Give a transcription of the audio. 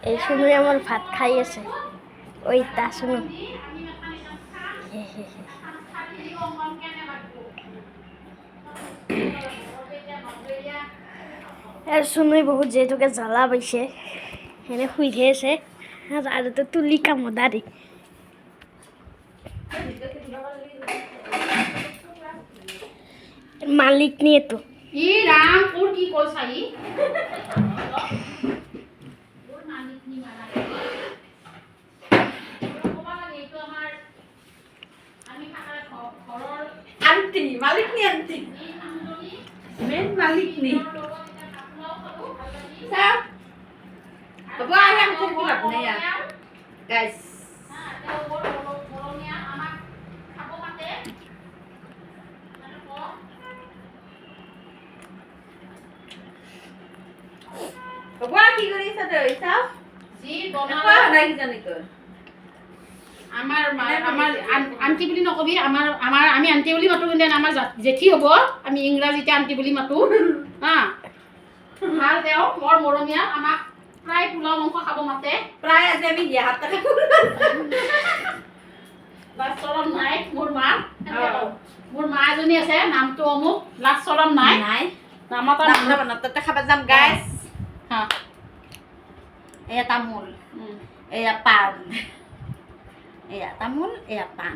এই শুনুই আমার ভাত খাই আছে ওই তা শুনু আর শুনুই বহুত যেহেতুকে জ্বালা পাইছে এনে শুই আছে আর তো তুলি কামদারি মালিক নিয়ে তো ই রাম তোর কি কইছাই আন্টি মালিক নি আন্টি মেন মালিক নি sao বাবা আয়াম খুব ভাত নাই গাইস বাবা কি কৰিছা তই চাও জি বাবা নাই কি জানি তই আমার আমার আন্টি বুলি নকবি আমার আমার আমি আন্টি বুলি মাতো কিন্তু আমার জেঠি হব আমি ইংৰাজীতে আন্টি বুলি মাতো হা ভাল দেও মোৰ মৰমীয়া আমাক প্ৰায় পোলাও মাংস খাব মাতে প্ৰায় আজি আমি দিয়া হাত টাকা লাষ্ট চৰণ নাই মোৰ মা মোৰ মা এজনী আছে নামটো অমুক লাষ্ট চৰণ নাই নাই নামতা নাম নাম খাবা যাম গাইস হা এয়া তামোল এয়া পান এয়া তামোল এয়া পান